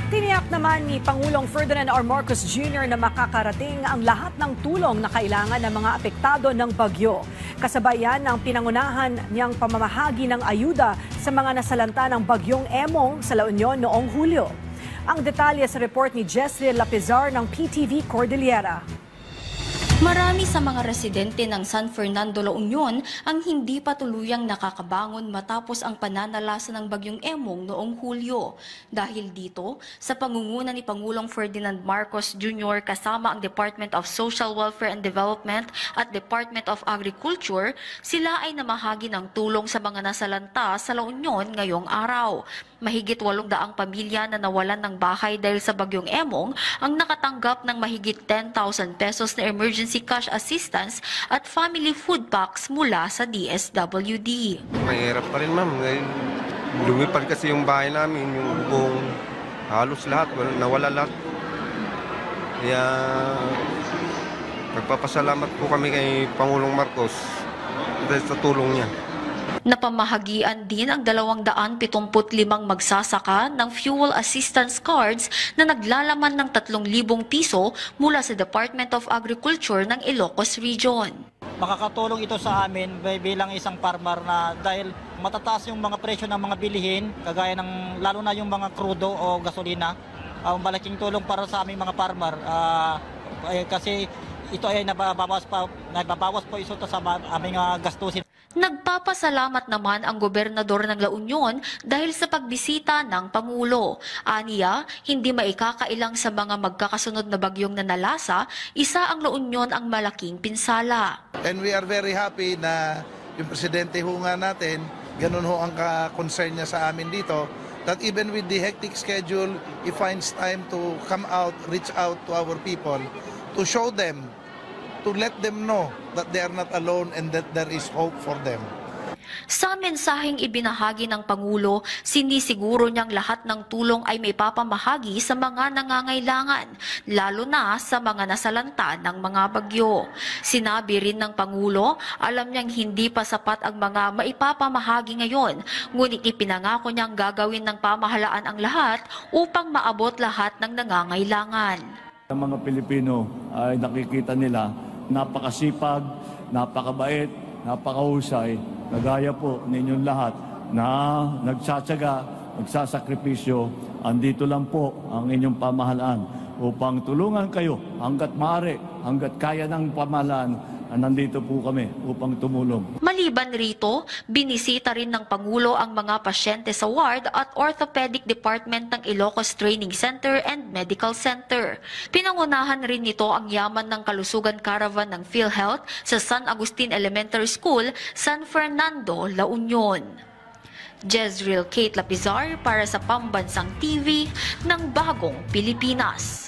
Tiniyak naman ni Pangulong Ferdinand R. Marcos Jr. na makakarating ang lahat ng tulong na kailangan ng mga apektado ng bagyo. Kasabay yan ng pinangunahan niyang pamamahagi ng ayuda sa mga nasalanta ng bagyong Emong sa La Union noong Hulyo. Ang detalye sa report ni Jezreel Lapizar ng PTV Cordillera. Marami sa mga residente ng San Fernando, La Union ang hindi pa tuluyang nakakabangon matapos ang pananalasa ng bagyong Emong noong Hulyo. Dahil dito, sa pangunguna ni Pangulong Ferdinand Marcos Jr. kasama ang Department of Social Welfare and Development at Department of Agriculture, sila ay namahagi ng tulong sa mga nasalanta sa La Union ngayong araw. Mahigit 800 pamilya na nawalan ng bahay dahil sa bagyong Emong ang nakatanggap ng mahigit 10,000 pesos na emergency cash assistance at family food packs mula sa DSWD. Mahirap pa rin, ma'am. Lumipad kasi yung bahay namin, yung buong halos lahat, nawala lahat. Kaya nagpapasalamat po kami kay Pangulong Marcos dahil sa tulong niya. Napamahagian din ang 275 magsasaka ng fuel assistance cards na naglalaman ng 3,000 piso mula sa Department of Agriculture ng Ilocos Region. Makakatulong ito sa amin bilang isang farmer na dahil matataas yung mga presyo ng mga bilihin, kagaya ng lalo na yung mga krudo o gasolina. Malaking tulong para sa aming mga farmer kasi ito ay nababawas po ito sa aming gastusin. Nagpapasalamat naman ang gobernador ng La Union dahil sa pagbisita ng Pangulo. Aniya, hindi maikakailang sa mga magkakasunod na bagyong nanalasa, isa ang La Union ang malaking pinsala. And we are very happy na yung presidente ho nga natin, ganun ho ang concern niya sa amin dito, that even with the hectic schedule, he finds time to come out, reach out to our people, to show them, to let them know that they are not alone and that there is hope for them. Sa mensaheng ibinahagi ng Pangulo, sinisiguro niyang lahat ng tulong ay may papamahagi sa mga nangangailangan, lalo na sa mga nasalanta ng mga bagyo. Sinabi rin ng Pangulo, alam niyang hindi pa sapat ang mga maipapamahagi ngayon, ngunit ipinangako niyang gagawin ng pamahalaan ang lahat upang maabot lahat ng nangangailangan. Ang mga Pilipino ay nakikita nila napakasipag, napakabait, napakahusay, nagaya po ninyong lahat na nagsatsaga, nagsasakripisyo. Andito lang po ang inyong pamahalaan upang tulungan kayo hanggat maaari, hanggat kaya ng pamahalaan. Nandito po kami upang tumulong. Maliban rito, binisita rin ng Pangulo ang mga pasyente sa ward at orthopedic department ng Ilocos Training Center and Medical Center. Pinangunahan rin nito ang yaman ng kalusugan caravan ng PhilHealth sa San Agustin Elementary School, San Fernando, La Union. Jezreel Kate Lapizar para sa Pambansang TV ng Bagong Pilipinas.